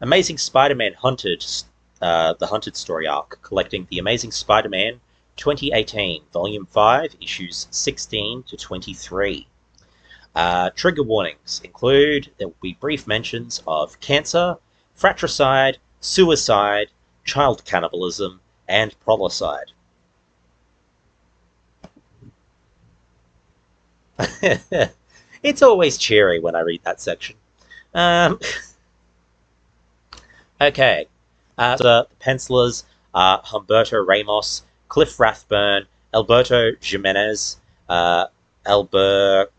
Amazing Spider-Man the Hunted story arc, collecting The Amazing Spider-Man 2018, Volume 5, Issues 16 to 23. Trigger warnings include there will be brief mentions of cancer, fratricide, suicide, child cannibalism, and prolicide. It's always cheery when I read that section. Um, okay, so the pencilers are Humberto Ramos, Cliff Rathburn, Alberto Jimenez, Albuquerque,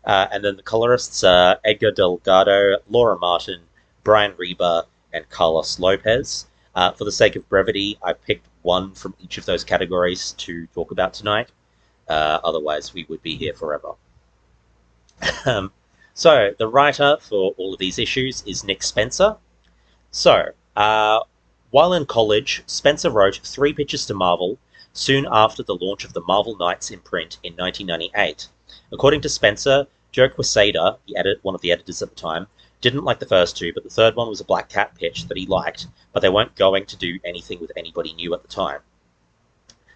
and then the colorists are Edgar Delgado, Laura Martin, Brian Reba, and Carlos Lopez. For the sake of brevity, I picked one from each of those categories to talk about tonight. Otherwise, we would be here forever. um, so, the writer for all of these issues is Nick Spencer. So, while in college, Spencer wrote 3 pitches to Marvel soon after the launch of the Marvel Knights imprint in 1998. According to Spencer, Joe Quesada, one of the editors at the time, didn't like the first 2, but the third one was a Black Cat pitch that he liked, but they weren't going to do anything with anybody new at the time.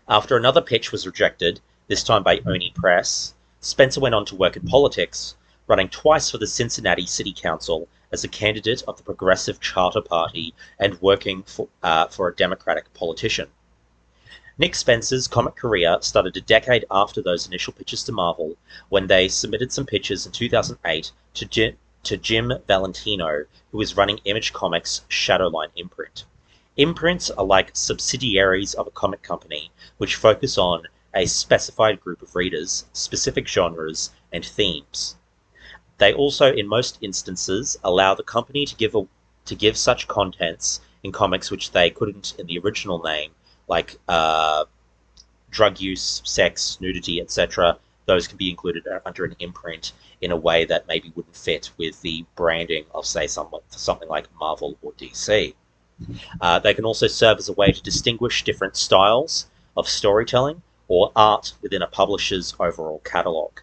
After another pitch was rejected, this time by Oni Press, Spencer went on to work in politics, running twice for the Cincinnati City Council as a candidate of the Progressive Charter Party and working for a Democratic politician. Nick Spencer's comic career started a decade after those initial pitches to Marvel, when they submitted some pitches in 2008 to Jim Valentino, who was running Image Comics' Shadowline imprint. Imprints are like subsidiaries of a comic company, which focus on a specified group of readers, specific genres, and themes. They also, in most instances, allow the company to give such contents in comics which they couldn't in the original name, like drug use, sex, nudity, etc. Those can be included under an imprint in a way that maybe wouldn't fit with the branding of, say, something like Marvel or DC. They can also serve as a way to distinguish different styles of storytelling or art within a publisher's overall catalogue.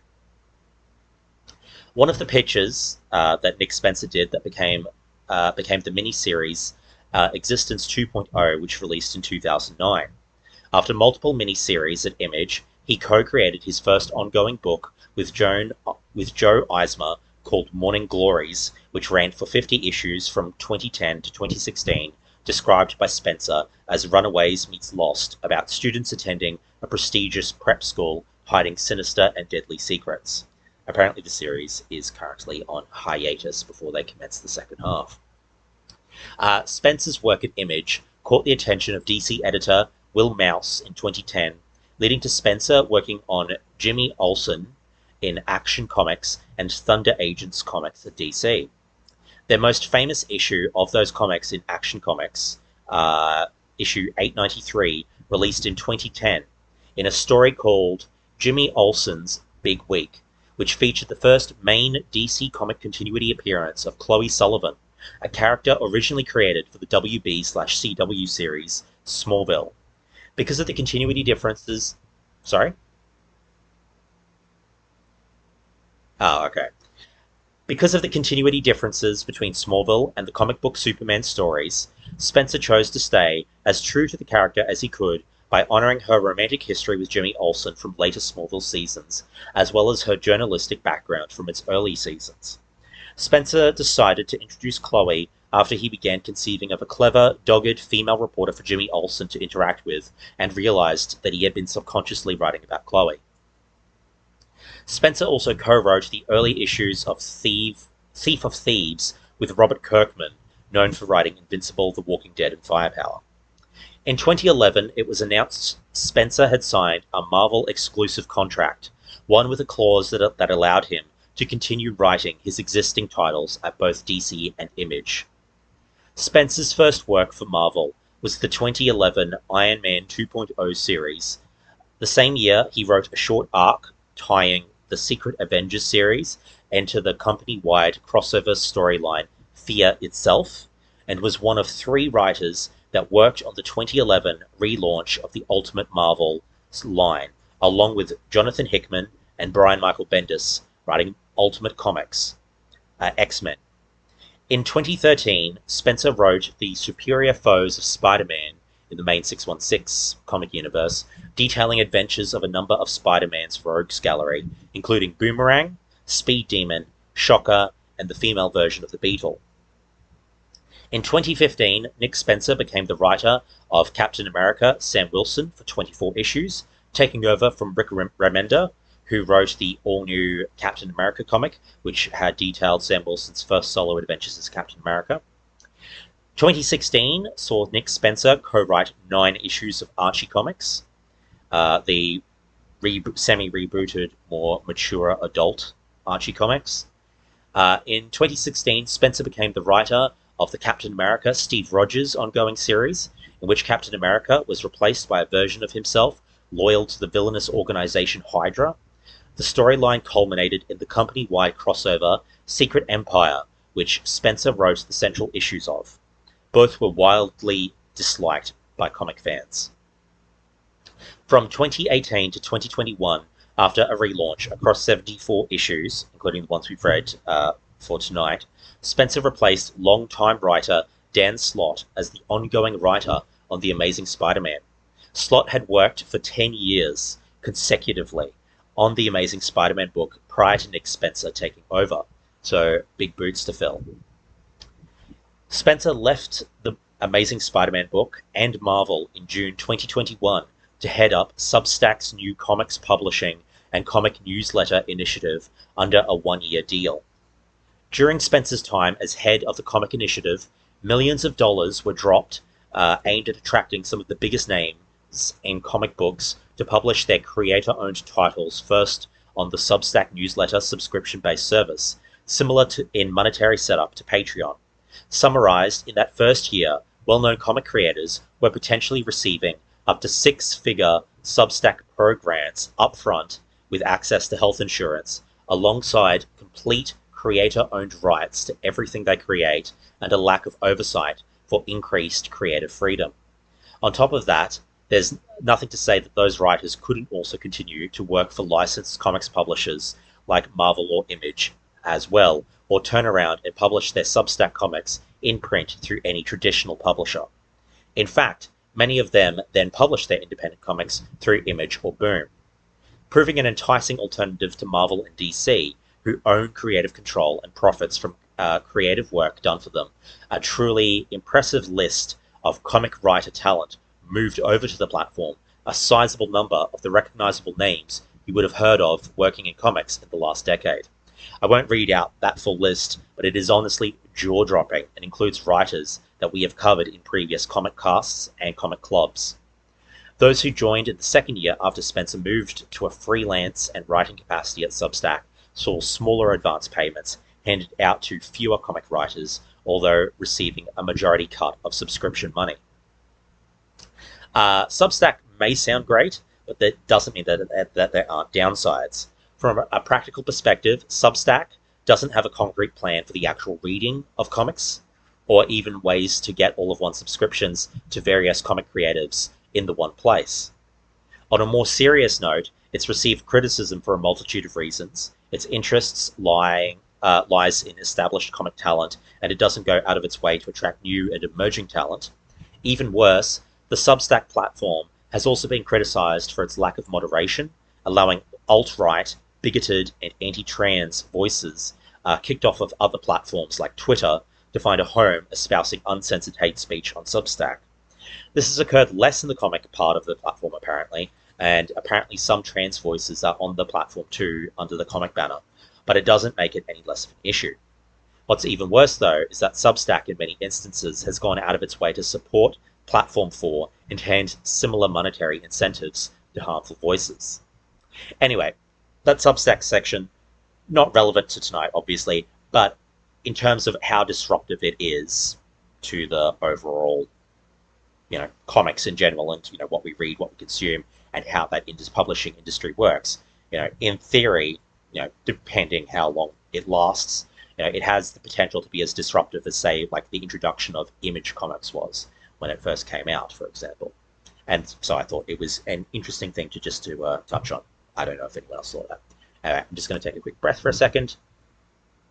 One of the pitches that Nick Spencer did that became the miniseries Existence 2.0, which released in 2009. After multiple miniseries at Image, he co-created his first ongoing book with Joe Eisner called Morning Glories, which ran for 50 issues from 2010 to 2016, described by Spencer as Runaways meets Lost, about students attending a prestigious prep school hiding sinister and deadly secrets. Apparently the series is currently on hiatus before they commence the second half. Spencer's work at Image caught the attention of DC editor Will Mouse in 2010, leading to Spencer working on Jimmy Olsen in Action Comics and Thunder Agents Comics at DC. Their most famous issue of those comics in Action Comics, issue 893, released in 2010, in a story called Jimmy Olsen's Big Week, which featured the first main DC comic continuity appearance of Chloe Sullivan, a character originally created for the WB/CW series Smallville. Because of the continuity differences... Sorry? Oh, okay. Because of the continuity differences between Smallville and the comic book Superman stories, Spencer chose to stay as true to the character as he could by honoring her romantic history with Jimmy Olsen from later Smallville seasons, as well as her journalistic background from its early seasons. Spencer decided to introduce Chloe after he began conceiving of a clever, dogged female reporter for Jimmy Olsen to interact with, and realized that he had been subconsciously writing about Chloe. Spencer also co-wrote the early issues of Thief of Thieves with Robert Kirkman, known for writing Invincible, The Walking Dead, and Firepower. In 2011, it was announced Spencer had signed a Marvel exclusive contract, one with a clause that allowed him to continue writing his existing titles at both DC and Image. Spencer's first work for Marvel was the 2011 Iron Man 2.0 series. The same year, he wrote a short arc tying the Secret Avengers series into the company-wide crossover storyline Fear Itself, and was one of 3 writers that worked on the 2011 relaunch of the Ultimate Marvel line, along with Jonathan Hickman and Brian Michael Bendis, writing Ultimate Comics, X-Men. In 2013, Spencer wrote The Superior Foes of Spider-Man in the main 616 comic universe, detailing adventures of a number of Spider-Man's rogues gallery, including Boomerang, Speed Demon, Shocker, and the female version of the Beetle. In 2015, Nick Spencer became the writer of Captain America Sam Wilson for 24 issues, taking over from Rick Remender, who wrote the all-new Captain America comic, which had detailed Sam Wilson's first solo adventures as Captain America. 2016 saw Nick Spencer co-write 9 issues of Archie Comics, the semi-rebooted, more mature adult Archie Comics. In 2016, Spencer became the writer of the Captain America Steve Rogers ongoing series, in which Captain America was replaced by a version of himself loyal to the villainous organization Hydra. The storyline culminated in the company-wide crossover Secret Empire, which Spencer wrote the central issues of. Both were wildly disliked by comic fans. From 2018 to 2021, after a relaunch across 74 issues, including the ones we've read for tonight, Spencer replaced longtime writer Dan Slott as the ongoing writer on The Amazing Spider-Man. Slott had worked for 10 years consecutively on the Amazing Spider-Man book prior to Nick Spencer taking over, so big boots to fill. Spencer left the Amazing Spider-Man book and Marvel in June 2021 to head up Substack's new comics publishing and comic newsletter initiative under a 1-year deal. During Spencer's time as head of the comic initiative, millions of dollars were dropped aimed at attracting some of the biggest names in comic books to publish their creator-owned titles first on the Substack newsletter subscription-based service, similar in monetary setup to Patreon. Summarized, in that first year, well-known comic creators were potentially receiving up to 6-figure Substack Pro grants upfront with access to health insurance, alongside complete creator-owned rights to everything they create and a lack of oversight for increased creative freedom. On top of that, there's nothing to say that those writers couldn't also continue to work for licensed comics publishers like Marvel or Image as well, or turn around and publish their Substack comics in print through any traditional publisher. In fact, many of them then publish their independent comics through Image or Boom, proving an enticing alternative to Marvel and DC, who own creative control and profits from creative work done for them. A truly impressive list of comic writer talent moved over to the platform, a sizable number of the recognizable names you would have heard of working in comics in the last decade. I won't read out that full list, but it is honestly jaw-dropping and includes writers that we have covered in previous comic casts and comic clubs. Those who joined in the second year after Spencer moved to a freelance and writing capacity at Substack saw smaller advance payments handed out to fewer comic writers, although receiving a majority cut of subscription money. Substack may sound great, but that doesn't mean that there aren't downsides. From a practical perspective, Substack doesn't have a concrete plan for the actual reading of comics, or even ways to get all of one's subscriptions to various comic creatives in the one place. On a more serious note, it's received criticism for a multitude of reasons. Its interests lies in established comic talent, and it doesn't go out of its way to attract new and emerging talent. Even worse, the Substack platform has also been criticized for its lack of moderation, allowing alt-right, bigoted, and anti-trans voices kicked off of other platforms like Twitter to find a home espousing uncensored hate speech on Substack. This has occurred less in the comic part of the platform, apparently, and apparently some trans voices are on the platform too under the comic banner, but it doesn't make it any less of an issue. What's even worse, though, is that Substack in many instances has gone out of its way to support Platform 4 and hand similar monetary incentives to harmful voices. Anyway, that Substack section, not relevant to tonight, obviously, but in terms of how disruptive it is to the overall, comics in general, and what we read, what we consume, and how that publishing industry works. In theory, depending how long it lasts, it has the potential to be as disruptive as, say, like the introduction of Image Comics was when it first came out, for example. And so I thought it was an interesting thing to touch on. I don't know if anyone else saw that. Anyway, I'm just going to take a quick breath for a second.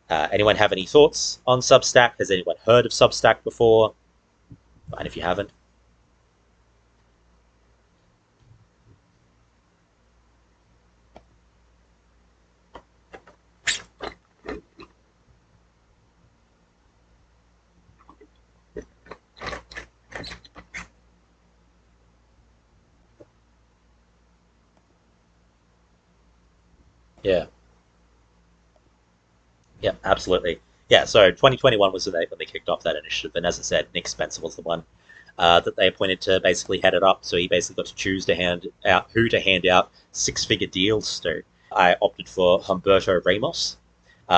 Anyone have any thoughts on Substack? Has anyone heard of Substack before? Fine if you haven't. Yeah. Yeah, absolutely. Yeah, so 2021 was when they kicked off that initiative, and as I said, Nick Spencer was the one that they appointed to basically head it up. So he basically got to choose to hand out who to hand out six-figure deals to. I opted for Humberto Ramos.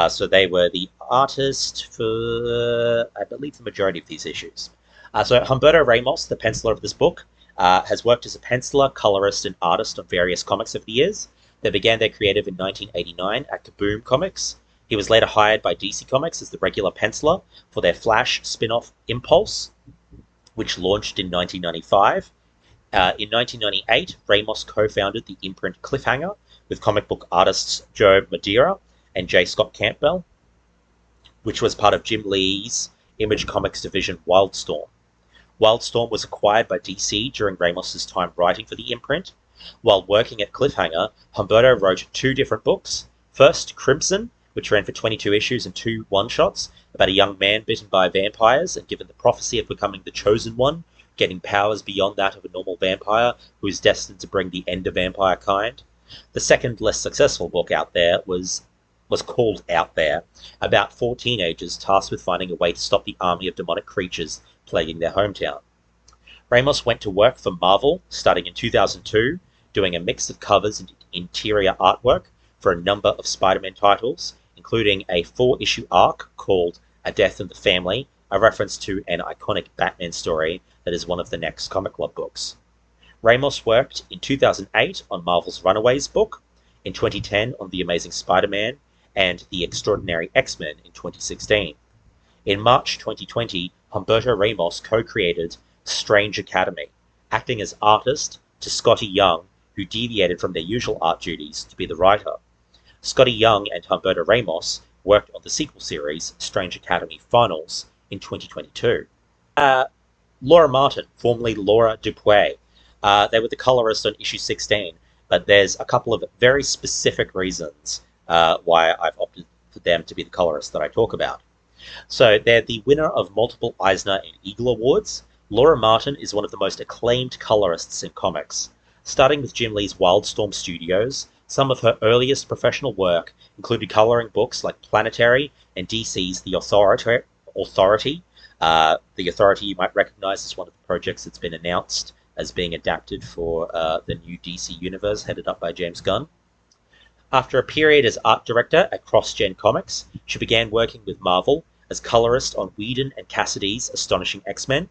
So they were the artist for, I believe, the majority of these issues. So Humberto Ramos, the penciler of this book, has worked as a penciler, colorist, and artist on various comics over the years. They began their creative in 1989 at Kaboom Comics. He was later hired by DC Comics as the regular penciler for their Flash spin-off Impulse, which launched in 1995. In 1998, Ramos co-founded the imprint Cliffhanger with comic book artists Joe Madeira and J. Scott Campbell, which was part of Jim Lee's Image Comics division Wildstorm. Wildstorm was acquired by DC during Ramos's time writing for the imprint. While working at Cliffhanger, Humberto wrote two different books. First, Crimson, which ran for 22 issues and two one-shots, about a young man bitten by vampires and given the prophecy of becoming the Chosen One, getting powers beyond that of a normal vampire who is destined to bring the end of vampire kind. The second, less successful book out there was called Out There, about four teenagers tasked with finding a way to stop the army of demonic creatures plaguing their hometown. Ramos went to work for Marvel, starting in 2002, doing a mix of covers and interior artwork for a number of Spider-Man titles, including a 4-issue arc called A Death in the Family, a reference to an iconic Batman story that is one of the next Comic Club books. Ramos worked in 2008 on Marvel's Runaways book, in 2010 on The Amazing Spider-Man, and The Extraordinary X-Men in 2016. In March 2020, Humberto Ramos co-created Strange Academy, acting as artist to Scotty Young, who deviated from their usual art duties to be the writer. Scotty Young and Humberto Ramos worked on the sequel series, Strange Academy Finals, in 2022. Laura Martin, formerly Laura Dupuy, they were the colorist on issue 16, but there's a couple of very specific reasons why I've opted for them to be the colorist that I talk about. So they're the winner of multiple Eisner and Eagle Awards. Laura Martin is one of the most acclaimed colorists in comics. Starting with Jim Lee's Wildstorm Studios, some of her earliest professional work included coloring books like Planetary and DC's The Authority. The Authority you might recognize as one of the projects that's been announced as being adapted for the new DC universe headed up by James Gunn. After a period as art director at CrossGen Comics, she began working with Marvel as colorist on Whedon and Cassidy's Astonishing X-Men,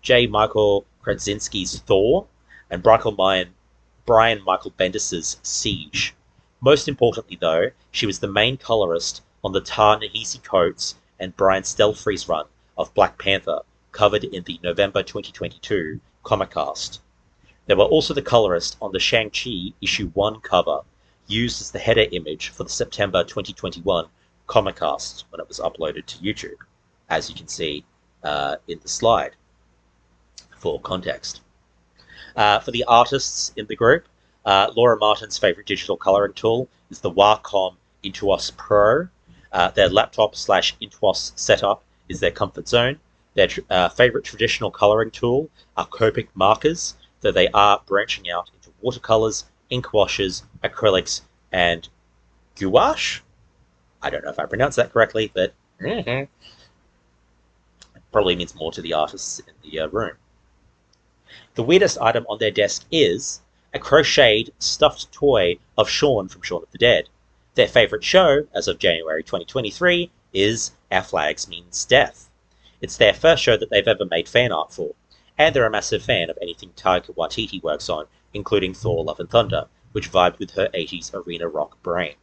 J. Michael Krasinski's Thor, and Brian Michael Bendis' Siege. Most importantly, though, she was the main colorist on the Ta-Nehisi Coates and Brian Stelfree's run of Black Panther, covered in the November 2022 Comic-Cast. They were also the colorist on the Shang-Chi issue 1 cover, used as the header image for the September 2021 Comic-Cast when it was uploaded to YouTube, as you can see in the slide for context. For the artists in the group, Laura Martin's favorite digital coloring tool is the Wacom Intuos Pro. Their laptop/Intuos setup is their comfort zone. Their favorite traditional coloring tool are Copic markers, though they are branching out into watercolors, ink washes, acrylics, and gouache. I don't know if I pronounced that correctly, but it probably means more to the artists in the room. The weirdest item on their desk is a crocheted stuffed toy of Shaun from Shaun of the Dead. Their favorite show, as of January 2023, is Our Flags Means Death. It's their first show that they've ever made fan art for, and they're a massive fan of anything Taika Waititi works on, including Thor Love and Thunder, which vibed with her 80s arena rock brain.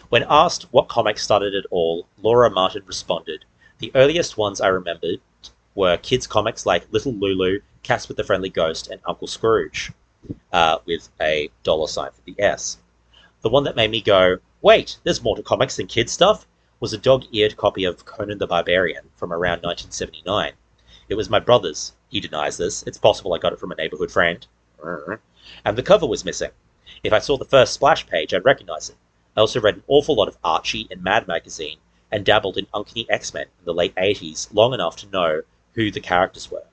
When asked what comic started it all, Laura Martin responded, "The earliest ones I remembered were kids' comics like Little Lulu, Casper the Friendly Ghost, and Uncle Scrooge," with a $ sign for the S. "The one that made me go, wait, there's more to comics than kids' stuff, was a dog-eared copy of Conan the Barbarian from around 1979. It was my brother's. He denies this. It's possible I got it from a neighborhood friend. And the cover was missing. If I saw the first splash page, I'd recognize it. I also read an awful lot of Archie and Mad magazine, and dabbled in Uncanny X-Men in the late 80s long enough to know who the characters were.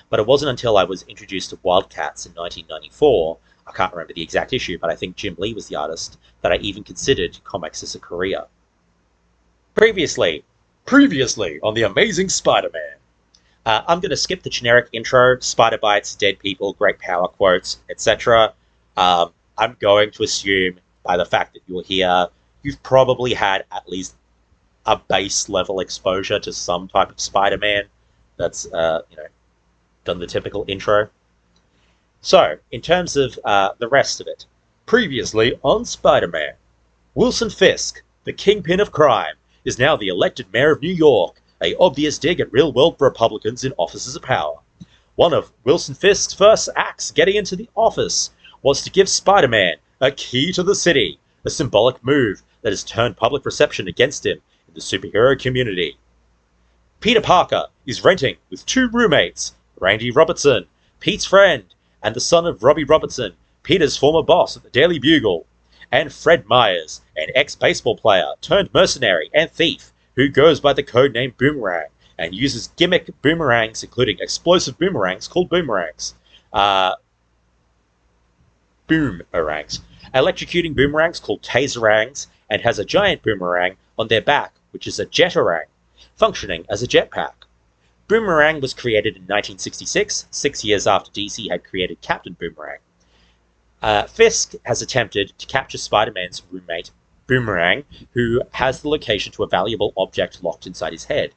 But it wasn't until I was introduced to Wildcats in 1994, I can't remember the exact issue, but I think Jim Lee was the artist, that I even considered comics as a career. Previously on The Amazing Spider-Man. I'm going to skip the generic intro, spider bites, dead people, great power quotes, etc. I'm going to assume, by the fact that you're here, you've probably had at least a base level exposure to some type of Spider-Man that's, done the typical intro. So, in terms of the rest of it, previously on Spider-Man, Wilson Fisk, the kingpin of crime, is now the elected mayor of New York, a obvious dig at real-world Republicans in offices of power. One of Wilson Fisk's first acts getting into the office was to give Spider-Man a key to the city, a symbolic move that has turned public reception against him in the superhero community. Peter Parker is renting with two roommates, Randy Robertson, Pete's friend, and the son of Robbie Robertson, Peter's former boss at the Daily Bugle, and Fred Myers, an ex-baseball player turned mercenary and thief who goes by the codename Boomerang and uses gimmick boomerangs, including explosive boomerangs called boomerangs. Boomerangs. Electrocuting boomerangs called taserangs, and has a giant boomerang on their back, which is a jetarang, functioning as a jetpack. Boomerang was created in 1966, 6 years after DC had created Captain Boomerang. Fisk has attempted to capture Spider-Man's roommate, Boomerang, who has the location to a valuable object locked inside his head.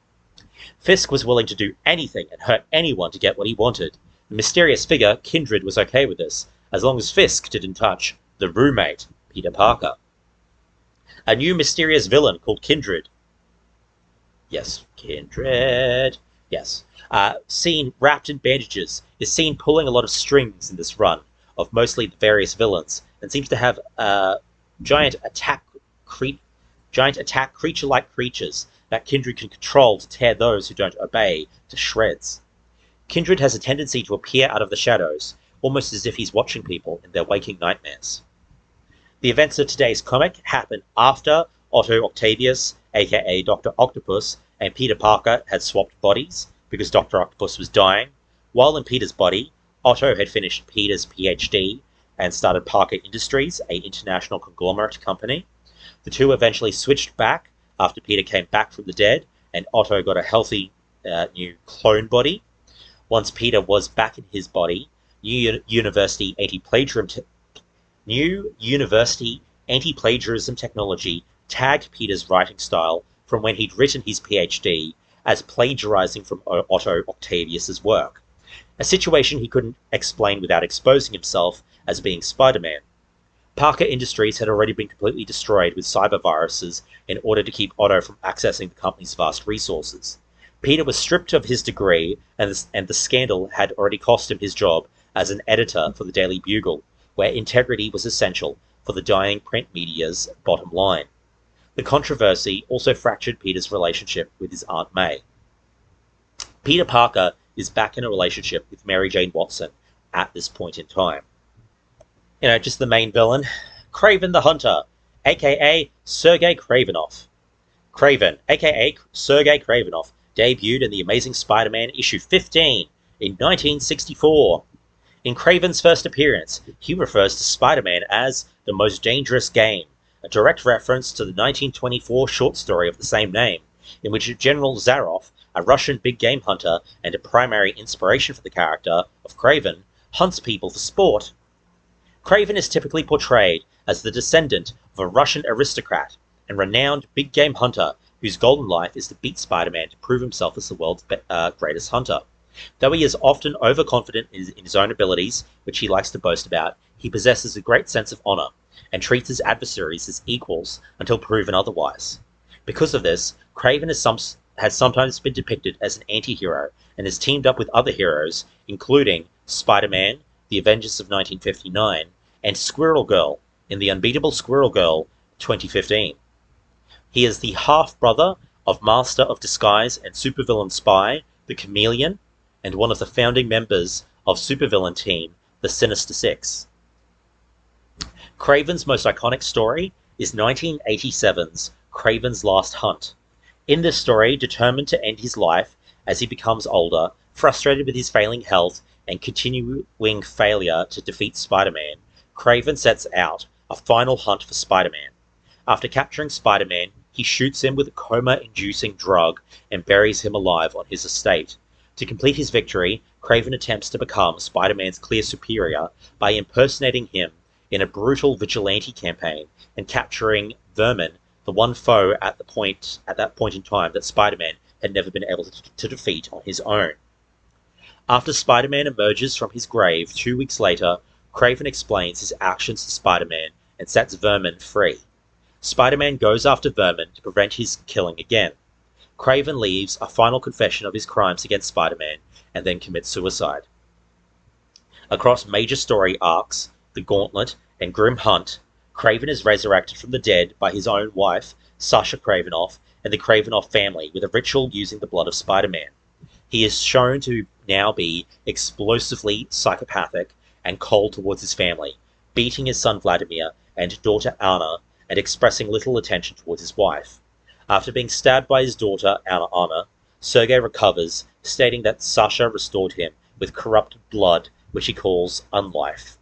Fisk was willing to do anything and hurt anyone to get what he wanted. The mysterious figure, Kindred, was okay with this, as long as Fisk didn't touch the roommate, Peter Parker. A new mysterious villain called Kindred. Yes, Kindred. Yes. Seen wrapped in bandages, is seen pulling a lot of strings in this run of mostly the various villains, and seems to have giant attack creature-like creatures that Kindred can control to tear those who don't obey to shreds. Kindred has a tendency to appear out of the shadows, almost as if he's watching people in their waking nightmares. The events of today's comic happen after Otto Octavius, aka Dr. Octopus, and Peter Parker had swapped bodies because Dr. Octopus was dying. While in Peter's body, Otto had finished Peter's PhD and started Parker Industries, an international conglomerate company. The two eventually switched back after Peter came back from the dead, and Otto got a healthy new clone body. Once Peter was back in his body, New University anti-plagiarism technology tagged Peter's writing style from when he'd written his PhD as plagiarizing from Otto Octavius's work, a situation he couldn't explain without exposing himself as being Spider-Man. Parker Industries had already been completely destroyed with cyber viruses in order to keep Otto from accessing the company's vast resources. Peter was stripped of his degree, and the scandal had already cost him his job as an editor for the Daily Bugle, where integrity was essential for the dying print media's bottom line. The controversy also fractured Peter's relationship with his Aunt May. Peter Parker is back in a relationship with Mary Jane Watson at this point in time. Just the main villain, Kraven the Hunter, aka Sergei Kravinoff. Kraven, aka Sergei Kravinoff, debuted in The Amazing Spider-Man issue 15 in 1964. In Kraven's first appearance, he refers to Spider-Man as the most dangerous game, a direct reference to the 1924 short story of the same name, in which General Zaroff, a Russian big game hunter and a primary inspiration for the character of Kraven, hunts people for sport. Kraven is typically portrayed as the descendant of a Russian aristocrat and renowned big game hunter whose goal in life is to beat Spider-Man to prove himself as the world's greatest hunter. Though he is often overconfident in his own abilities, which he likes to boast about, he possesses a great sense of honor and treats his adversaries as equals until proven otherwise. Because of this, Kraven has sometimes been depicted as an anti-hero and has teamed up with other heroes, including Spider-Man, the Avengers of 1959, and Squirrel Girl in The Unbeatable Squirrel Girl 2015. He is the half-brother of Master of Disguise and supervillain spy, the Chameleon, and one of the founding members of supervillain team, the Sinister Six. Kraven's most iconic story is 1987's Kraven's Last Hunt. In this story, determined to end his life as he becomes older, frustrated with his failing health and continuing failure to defeat Spider-Man, Kraven sets out a final hunt for Spider-Man. After capturing Spider-Man, he shoots him with a coma-inducing drug and buries him alive on his estate. To complete his victory, Kraven attempts to become Spider-Man's clear superior by impersonating him in a brutal vigilante campaign and capturing Vermin, the one foe at that point in time that Spider-Man had never been able to defeat on his own. After Spider-Man emerges from his grave 2 weeks later, Kraven explains his actions to Spider-Man and sets Vermin free. Spider-Man goes after Vermin to prevent his killing again. Kraven leaves a final confession of his crimes against Spider-Man and then commits suicide. Across major story arcs, The Gauntlet and Grim Hunt, Kraven is resurrected from the dead by his own wife, Sasha Kravinoff, and the Kravinoff family with a ritual using the blood of Spider-Man. He is shown to now be explosively psychopathic and cold towards his family, beating his son Vladimir and daughter Anna and expressing little attention towards his wife. After being stabbed by his daughter Anna, Sergei recovers, stating that Sasha restored him with corrupt blood, which he calls unlife.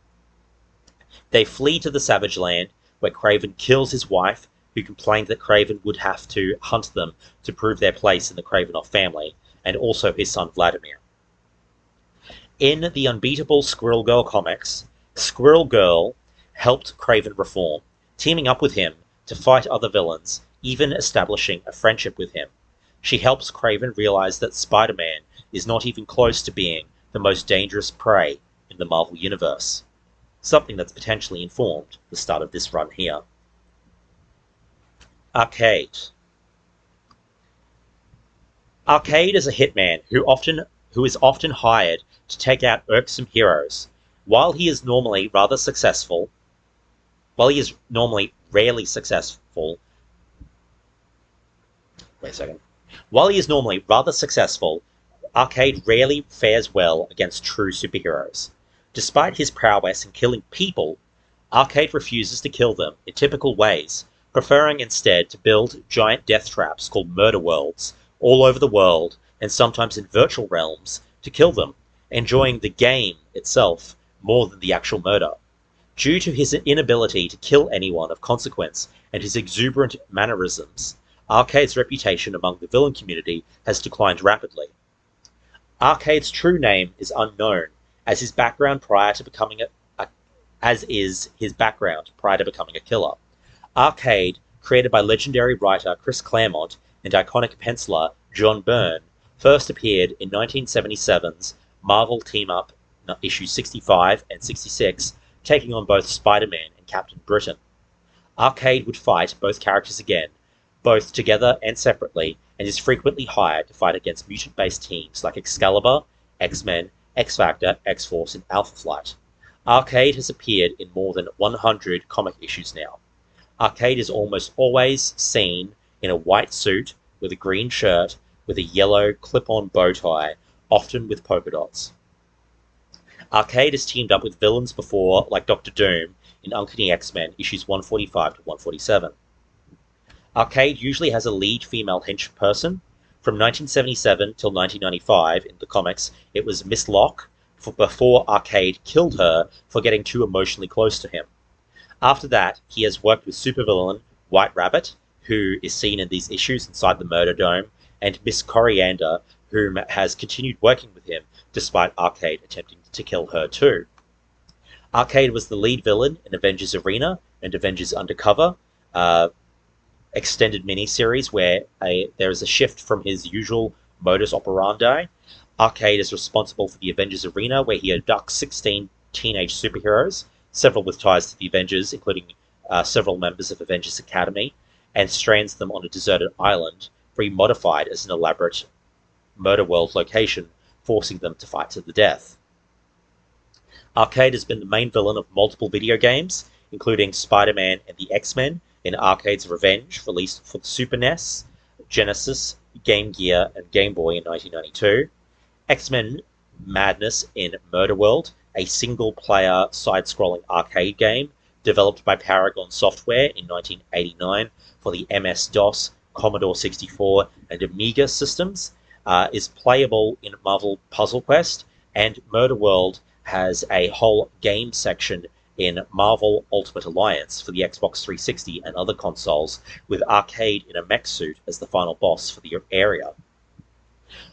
They flee to the Savage Land, where Kraven kills his wife, who complained that Kraven would have to hunt them to prove their place in the Kravinoff family, and also his son Vladimir. In the unbeatable Squirrel Girl comics, Squirrel Girl helped Kraven reform, teaming up with him to fight other villains, even establishing a friendship with him. She helps Kraven realize that Spider-Man is not even close to being the most dangerous prey in the Marvel Universe. Something that's potentially informed the start of this run here. Arcade. Arcade is a hitman who is often hired to take out irksome heroes. While he is normally rarely successful, Arcade rarely fares well against true superheroes. Despite his prowess in killing people, Arcade refuses to kill them in typical ways, preferring instead to build giant death traps called murder worlds all over the world, and sometimes in virtual realms, to kill them, enjoying the game itself more than the actual murder. Due to his inability to kill anyone of consequence and his exuberant mannerisms, Arcade's reputation among the villain community has declined rapidly. Arcade's true name is unknown, as is his background prior to becoming a killer. Arcade, created by legendary writer Chris Claremont and iconic penciler John Byrne, first appeared in 1977's Marvel Team-Up issues 65 and 66, taking on both Spider-Man and Captain Britain. Arcade would fight both characters again, both together and separately, and is frequently hired to fight against mutant-based teams like Excalibur, X-Men, X-Factor, X-Force, and Alpha Flight. Arcade has appeared in more than 100 comic issues now. Arcade is almost always seen in a white suit with a green shirt with a yellow clip-on bow tie, often with polka dots. Arcade has teamed up with villains before, like Dr. Doom in Uncanny X-Men issues 145 to 147. Arcade usually has a lead female henchperson. From 1977 till 1995 in the comics, it was Miss Locke, before Arcade killed her for getting too emotionally close to him. After that, he has worked with supervillain White Rabbit, who is seen in these issues inside the Murder Dome, and Miss Coriander, whom has continued working with him despite Arcade attempting to kill her too. Arcade was the lead villain in Avengers Arena and Avengers Undercover, extended miniseries where there is a shift from his usual modus operandi. Arcade is responsible for the Avengers Arena, where he abducts 16 teenage superheroes, several with ties to the Avengers, including several members of Avengers Academy, and strands them on a deserted island, remodified as an elaborate murder world location, forcing them to fight to the death. Arcade has been the main villain of multiple video games, including Spider-Man and the X-Men, in Arcade's Revenge, released for the Super NES, Genesis, Game Gear, and Game Boy in 1992. X-Men Madness in Murder World, a single-player side-scrolling arcade game developed by Paragon Software in 1989 for the MS-DOS, Commodore 64, and Amiga systems, is playable in Marvel Puzzle Quest, and Murder World has a whole game section in Marvel Ultimate Alliance for the Xbox 360 and other consoles, with Arcade in a mech suit as the final boss for the area.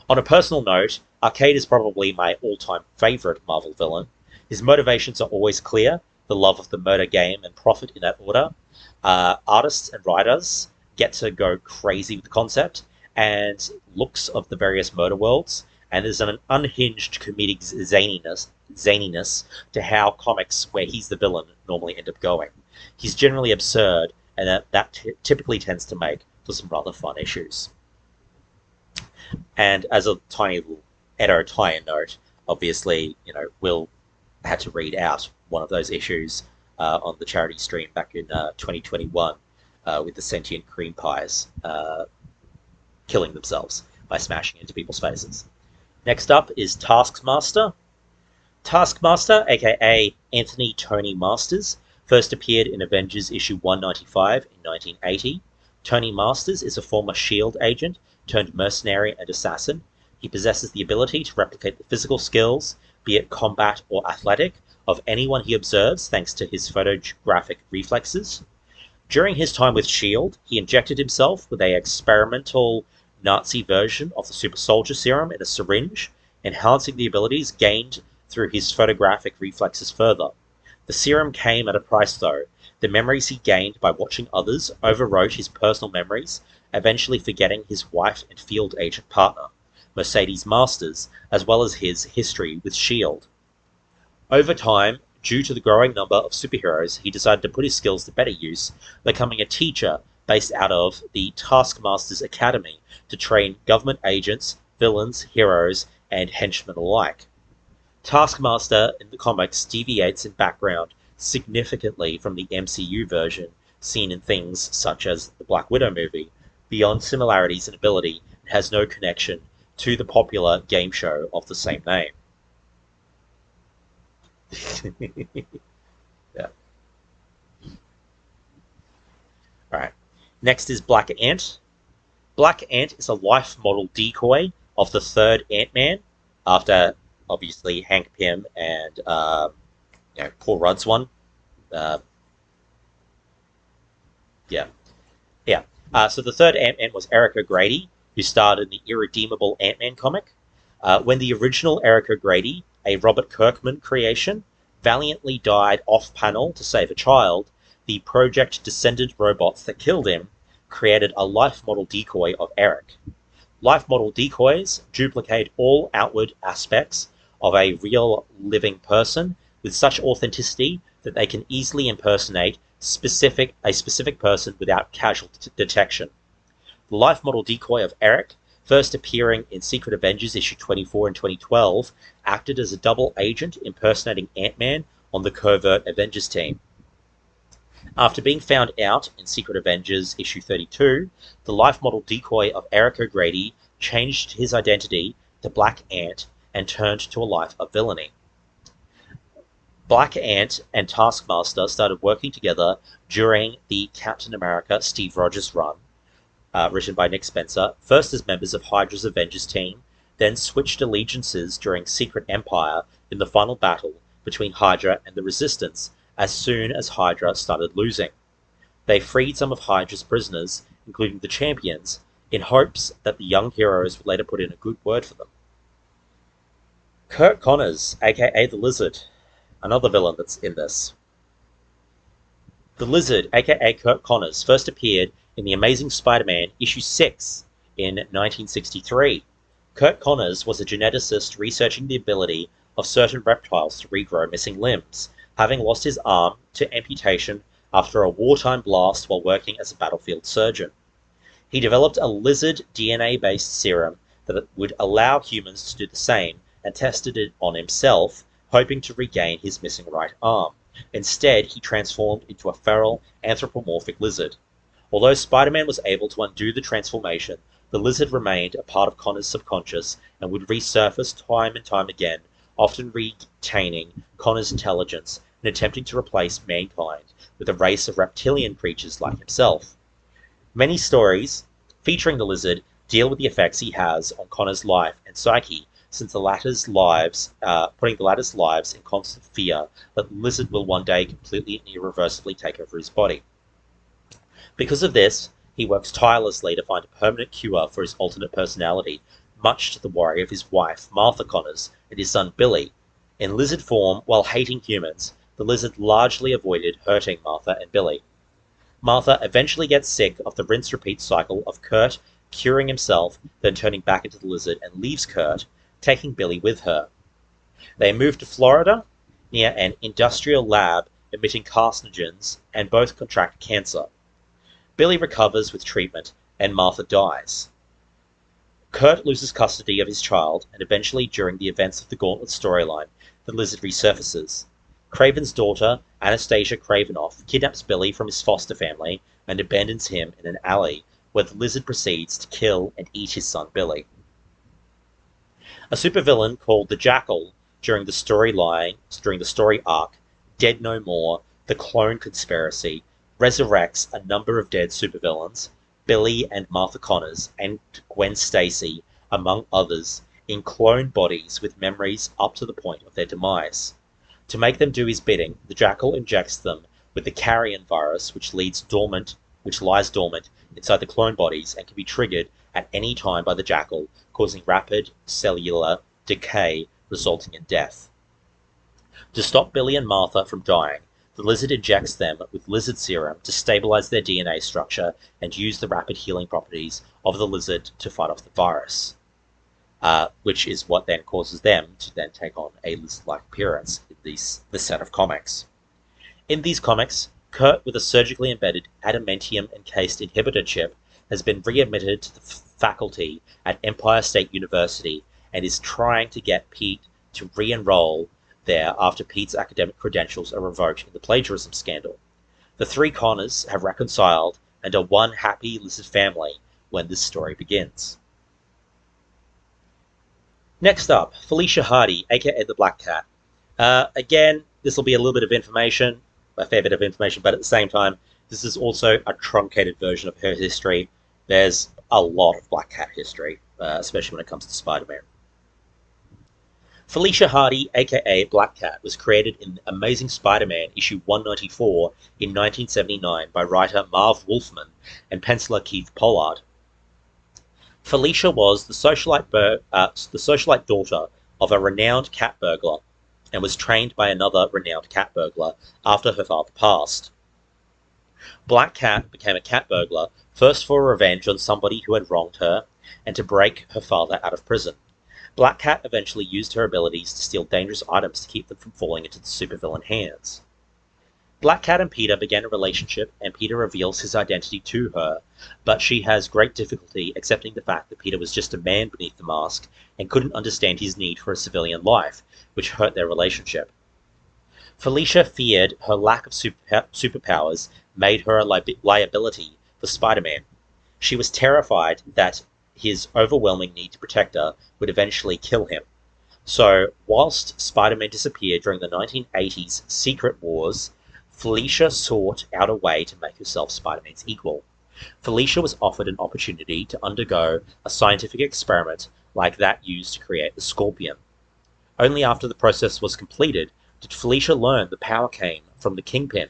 On a personal note, Arcade is probably my all-time favourite Marvel villain. His motivations are always clear, the love of the murder game and profit in that order. Artists and writers get to go crazy with the concept and looks of the various murder worlds, and there's an unhinged comedic zaniness to how comics where he's the villain normally end up going. He's generally absurd, and that typically tends to make for some rather fun issues. And as a tiny little Edo tie-in note, obviously, Will had to read out one of those issues on the charity stream back in 2021 with the sentient cream pies killing themselves by smashing into people's faces. Next up is Taskmaster. Taskmaster, aka Anthony Tony Masters, first appeared in Avengers issue 195 in 1980. Tony Masters is a former S.H.I.E.L.D. agent turned mercenary and assassin. He possesses the ability to replicate the physical skills, be it combat or athletic, of anyone he observes thanks to his photographic reflexes. During his time with S.H.I.E.L.D., he injected himself with an experimental Nazi version of the super soldier serum in a syringe, enhancing the abilities gained through his photographic reflexes further. The serum came at a price though. The memories he gained by watching others overwrote his personal memories, eventually forgetting his wife and field agent partner, Mercedes Masters, as well as his history with S.H.I.E.L.D. Over time, due to the growing number of superheroes, he decided to put his skills to better use, becoming a teacher based out of the Taskmaster's Academy to train government agents, villains, heroes, and henchmen alike. Taskmaster in the comics deviates in background significantly from the MCU version seen in things such as the Black Widow movie. Beyond similarities in ability, it has no connection to the popular game show of the same name. Yeah. Alright. Next is Black Ant. Black Ant is a life model decoy of the third Ant-Man, after obviously Hank Pym and Paul Rudd's one. So the third Ant-Man was Eric O'Grady, who starred in the irredeemable Ant-Man comic. When the original Eric O'Grady, a Robert Kirkman creation, valiantly died off-panel to save a child, the Project Descendant robots that killed him created a life model decoy of Eric. Life model decoys duplicate all outward aspects of a real living person with such authenticity that they can easily impersonate a specific person without casual detection. The life model decoy of Eric, first appearing in Secret Avengers issue 24 in 2012, acted as a double agent impersonating Ant-Man on the covert Avengers team. After being found out in Secret Avengers issue 32, the life model decoy of Eric O'Grady changed his identity to Black Ant and turned to a life of villainy. Black Ant and Taskmaster started working together during the Captain America Steve Rogers run, written by Nick Spencer, first as members of Hydra's Avengers team, then switched allegiances during Secret Empire in the final battle between Hydra and the Resistance as soon as Hydra started losing. They freed some of Hydra's prisoners, including the Champions, in hopes that the young heroes would later put in a good word for them. Kurt Connors, aka the Lizard, another villain that's in this. The Lizard, aka Kurt Connors, first appeared in The Amazing Spider-Man issue 6 in 1963. Kurt Connors was a geneticist researching the ability of certain reptiles to regrow missing limbs, having lost his arm to amputation after a wartime blast while working as a battlefield surgeon. He developed a lizard DNA-based serum that would allow humans to do the same and tested it on himself, hoping to regain his missing right arm. Instead, he transformed into a feral, anthropomorphic lizard. Although Spider-Man was able to undo the transformation, the lizard remained a part of Connor's subconscious and would resurface time and time again, often retaining Connor's intelligence and attempting to replace mankind with a race of reptilian creatures like himself. Many stories featuring the lizard deal with the effects he has on Connor's life and psyche, since the latter's lives, putting the latter's lives in constant fear that the lizard will one day completely and irreversibly take over his body. Because of this, he works tirelessly to find a permanent cure for his alternate personality, much to the worry of his wife, Martha Connors, and his son Billy. In lizard form, while hating humans, the lizard largely avoided hurting Martha and Billy. Martha eventually gets sick of the rinse-repeat cycle of Kurt curing himself, then turning back into the lizard, and leaves Kurt, taking Billy with her. They move to Florida, near an industrial lab emitting carcinogens, and both contract cancer. Billy recovers with treatment, and Martha dies. Kurt loses custody of his child, and eventually, during the events of the Gauntlet storyline, the lizard resurfaces. Kraven's daughter, Anastasia Kravenoff, kidnaps Billy from his foster family and abandons him in an alley, where the lizard proceeds to kill and eat his son Billy. A supervillain called the Jackal, during the story arc, Dead No More, The Clone Conspiracy, resurrects a number of dead supervillains, Billy and Martha Connors, and Gwen Stacy, among others, in clone bodies with memories up to the point of their demise. To make them do his bidding, the Jackal injects them with the carrion virus, which lies dormant inside the clone bodies and can be triggered at any time by the Jackal, causing rapid cellular decay, resulting in death. To stop Billy and Martha from dying, the lizard injects them with lizard serum to stabilize their DNA structure and use the rapid healing properties of the lizard to fight off the virus, which is what then causes them to then take on a lizard-like appearance in this set of comics. In these comics, Kurt, with a surgically embedded adamantium-encased inhibitor chip, has been readmitted to the faculty at Empire State University and is trying to get Pete to re-enroll there after Pete's academic credentials are revoked in the plagiarism scandal. The three Connors have reconciled and are one happy lizard family when this story begins. Next up, Felicia Hardy, aka the Black Cat. Again, this will be a little bit of information, a fair bit of information, but at the same time, this is also a truncated version of her history. There's a lot of Black Cat history, especially when it comes to Spider-Man. Felicia Hardy, aka Black Cat, was created in Amazing Spider-Man issue 194 in 1979 by writer Marv Wolfman and penciler Keith Pollard. Felicia was the socialite daughter of a renowned cat burglar and was trained by another renowned cat burglar after her father passed. Black Cat became a cat burglar first for revenge on somebody who had wronged her and to break her father out of prison. Black Cat eventually used her abilities to steal dangerous items to keep them from falling into the supervillain hands. Black Cat and Peter begin a relationship, and Peter reveals his identity to her, but she has great difficulty accepting the fact that Peter was just a man beneath the mask and couldn't understand his need for a civilian life, which hurt their relationship. Felicia feared her lack of superpowers made her a liability for Spider-Man. She was terrified that his overwhelming need to protect her would eventually kill him. So, whilst Spider-Man disappeared during the 1980s Secret Wars, Felicia sought out a way to make herself Spider-Man's equal. Felicia was offered an opportunity to undergo a scientific experiment like that used to create the Scorpion. Only after the process was completed did Felicia learn the power came from the Kingpin.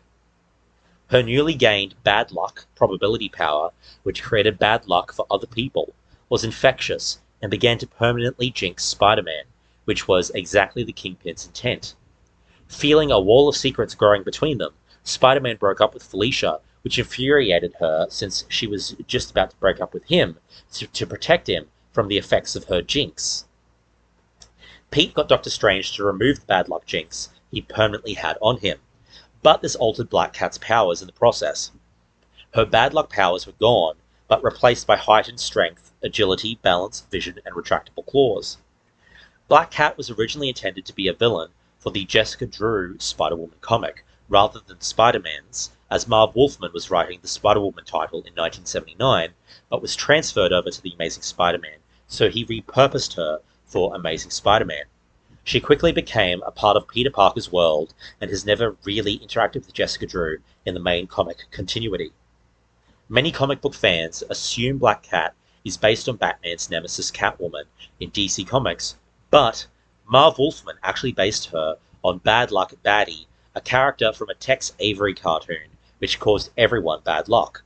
Her newly gained bad luck probability power, which created bad luck for other people, was infectious and began to permanently jinx Spider-Man, which was exactly the Kingpin's intent. Feeling a wall of secrets growing between them, Spider-Man broke up with Felicia, which infuriated her since she was just about to break up with him to protect him from the effects of her jinx. Pete got Doctor Strange to remove the bad luck jinx he permanently had on him, but this altered Black Cat's powers in the process. Her bad luck powers were gone, but replaced by heightened strength, agility, balance, vision, and retractable claws. Black Cat was originally intended to be a villain for the Jessica Drew Spider-Woman comic, rather than Spider-Man's, as Marv Wolfman was writing the Spider-Woman title in 1979, but was transferred over to the Amazing Spider-Man, so he repurposed her for Amazing Spider-Man. She quickly became a part of Peter Parker's world and has never really interacted with Jessica Drew in the main comic continuity. Many comic book fans assume Black Cat is based on Batman's nemesis Catwoman in DC Comics, but Marv Wolfman actually based her on Bad Luck Baddie, a character from a Tex Avery cartoon which caused everyone bad luck.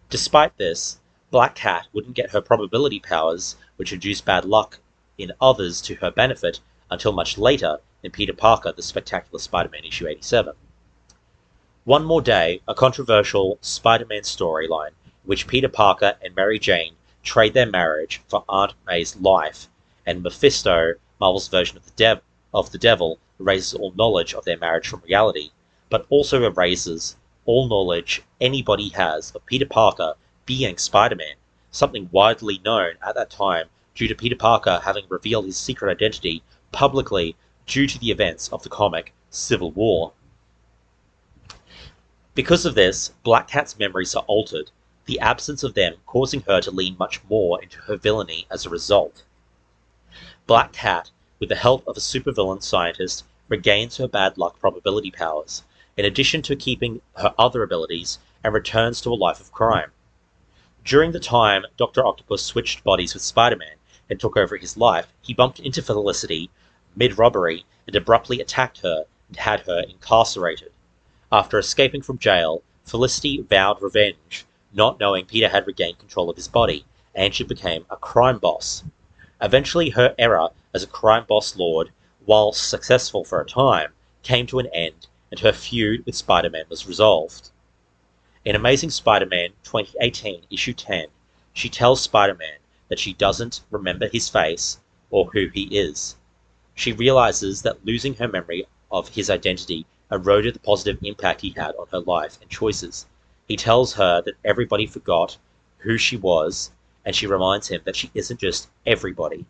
Despite this, Black Cat wouldn't get her probability powers, which induce bad luck in others to her benefit, until much later in Peter Parker, The Spectacular Spider-Man issue 87. One More Day, a controversial Spider-Man storyline in which Peter Parker and Mary Jane trade their marriage for Aunt May's life, and Mephisto, Marvel's version of the devil, erases all knowledge of their marriage from reality, but also erases all knowledge anybody has of Peter Parker being Spider-Man, something widely known at that time due to Peter Parker having revealed his secret identity publicly due to the events of the comic Civil War. Because of this, Black Cat's memories are altered, the absence of them causing her to lean much more into her villainy as a result. Black Cat, with the help of a supervillain scientist, regains her bad luck probability powers, in addition to keeping her other abilities, and returns to a life of crime. During the time Dr. Octopus switched bodies with Spider-Man and took over his life, he bumped into Felicity mid-robbery and abruptly attacked her and had her incarcerated. After escaping from jail, Felicity vowed revenge, not knowing Peter had regained control of his body, and she became a crime boss. Eventually, her era as a crime boss lord, while successful for a time, came to an end, and her feud with Spider-Man was resolved. In Amazing Spider-Man 2018 issue 10, she tells Spider-Man that she doesn't remember his face or who he is. She realizes that losing her memory of his identity eroded the positive impact he had on her life and choices. He tells her that everybody forgot who she was, and she reminds him that she isn't just everybody,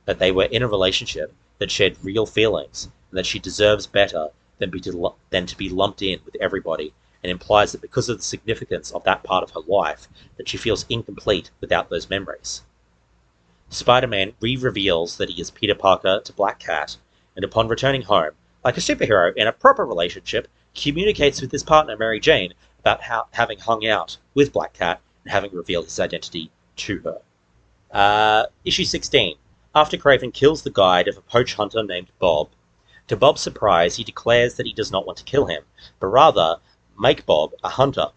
that they were in a relationship that shared real feelings, and that she deserves better than to be lumped in with everybody, and implies that because of the significance of that part of her life, that she feels incomplete without those memories. Spider-Man re-reveals that he is Peter Parker to Black Cat, and upon returning home, like a superhero in a proper relationship, communicates with his partner Mary Jane about having hung out with Black Cat and having revealed his identity to her. Issue 16. After Kraven kills the guide of a poach hunter named Bob, to Bob's surprise, he declares that he does not want to kill him, but rather make Bob a hunter.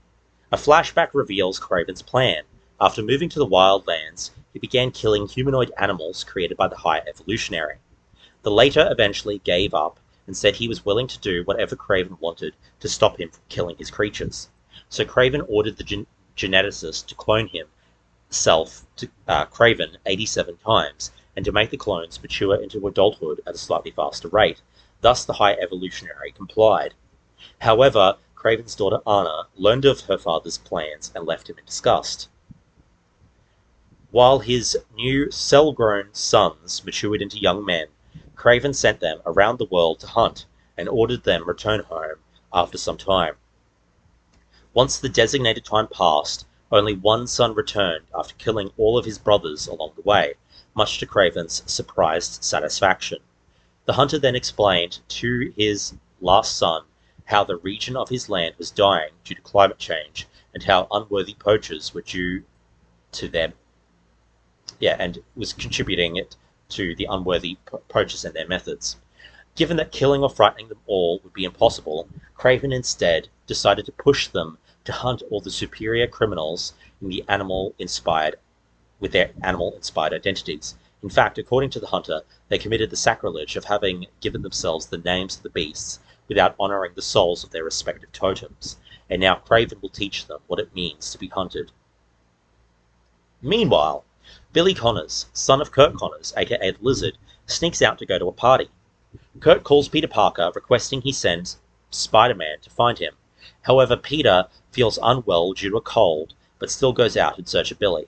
A flashback reveals Kraven's plan. After moving to the wildlands, he began killing humanoid animals created by the High Evolutionary. The latter eventually gave up and said he was willing to do whatever Kraven wanted to stop him from killing his creatures. So Kraven ordered the geneticist to clone himself to Kraven 87 times, and to make the clones mature into adulthood at a slightly faster rate. Thus the High Evolutionary complied. However, Kraven's daughter Anna learned of her father's plans and left him in disgust. While his new cell-grown sons matured into young men, Kraven sent them around the world to hunt, and ordered them return home after some time. Once the designated time passed, only one son returned after killing all of his brothers along the way, much to Kraven's surprised satisfaction. The hunter then explained to his last son how the region of his land was dying due to climate change, and how unworthy poachers were due to them. And was contributing it to the unworthy poachers and their methods. Given that killing or frightening them all would be impossible, Kraven instead decided to push them to hunt all the superior criminals in the with their animal-inspired identities. In fact, according to the hunter, they committed the sacrilege of having given themselves the names of the beasts without honoring the souls of their respective totems, and now Kraven will teach them what it means to be hunted. Meanwhile, Billy Connors, son of Kurt Connors, aka the Lizard, sneaks out to go to a party. Kurt calls Peter Parker, requesting he send Spider-Man to find him. However, Peter feels unwell due to a cold, but still goes out in search of Billy.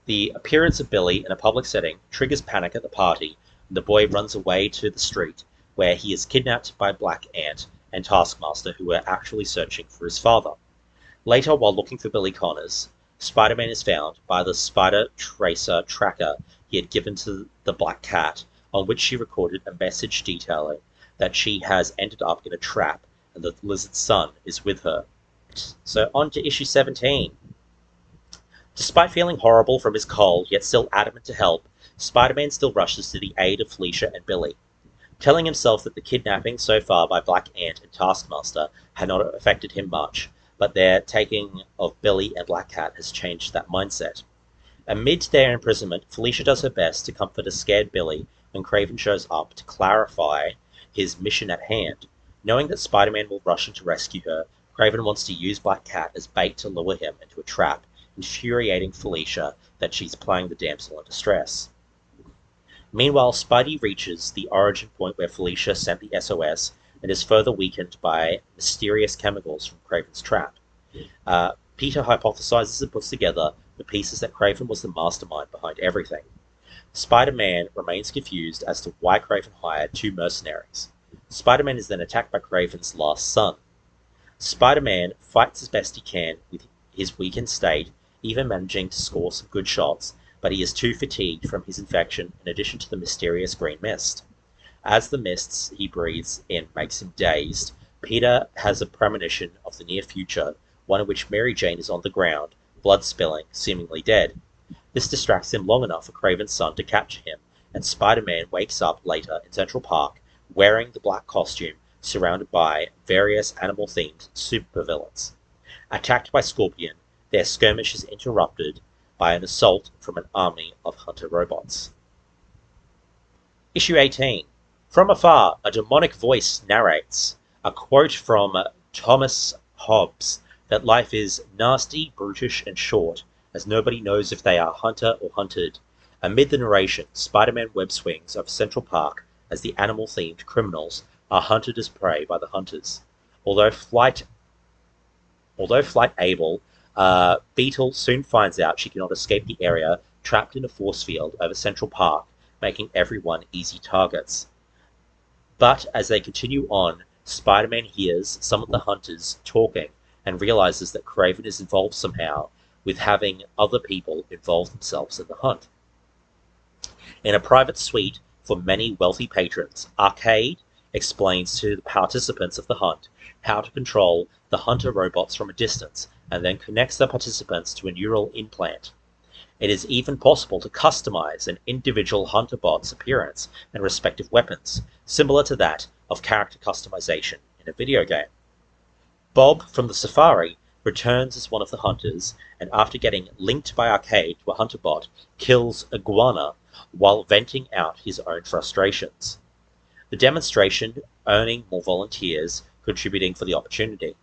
The appearance of Billy in a public setting triggers panic at the party, and the boy runs away to the street, where he is kidnapped by Black Ant and Taskmaster, who were actually searching for his father. Later, while looking for Billy Connors, Spider-Man is found by the Spider Tracer tracker he had given to the Black Cat, on which she recorded a message detailing that she has ended up in a trap and that the Lizard's son is with her. So on to issue 17. Despite feeling horrible from his cold, yet still adamant to help, Spider-Man still rushes to the aid of Felicia and Billy. Telling himself that the kidnapping so far by Black Ant and Taskmaster had not affected him much, but their taking of Billy and Black Cat has changed that mindset. Amid their imprisonment, Felicia does her best to comfort a scared Billy when Kraven shows up to clarify his mission at hand. Knowing that Spider-Man will rush in to rescue her, Kraven wants to use Black Cat as bait to lure him into a trap, infuriating Felicia that she's playing the damsel in distress. Meanwhile, Spidey reaches the origin point where Felicia sent the SOS and is further weakened by mysterious chemicals from Kraven's trap. Peter hypothesizes and puts together the pieces that Kraven was the mastermind behind everything. Spider-Man remains confused as to why Kraven hired two mercenaries. Spider-Man is then attacked by Kraven's last son. Spider-Man fights as best he can with his weakened state, even managing to score some good shots, but he is too fatigued from his infection in addition to the mysterious green mist. As the mists he breathes in makes him dazed, Peter has a premonition of the near future, one in which Mary Jane is on the ground, blood spilling, seemingly dead. This distracts him long enough for Kraven's son to capture him, and Spider-Man wakes up later in Central Park, wearing the black costume, surrounded by various animal-themed supervillains. Attacked by Scorpion, their skirmish is interrupted by an assault from an army of hunter robots. Issue 18. From afar, a demonic voice narrates, a quote from Thomas Hobbes, that life is nasty, brutish, and short, as nobody knows if they are hunter or hunted. Amid the narration, Spider-Man web swings over Central Park as the animal-themed criminals are hunted as prey by the hunters. Although flight able, Beetle soon finds out she cannot escape the area, trapped in a force field over Central Park, making everyone easy targets. But as they continue on, Spider-Man hears some of the hunters talking and realizes that Kraven is involved somehow with having other people involve themselves in the hunt. In a private suite for many wealthy patrons, Arcade explains to the participants of the hunt how to control the hunter robots from a distance, and then connects the participants to a neural implant. It is even possible to customize an individual hunter bot's appearance and respective weapons, similar to that of character customization in a video game. Bob from the Safari returns as one of the hunters, and after getting linked by Arcade to a hunter bot, kills Iguana while venting out his own frustrations. The demonstration earning more volunteers, contributing for the opportunity.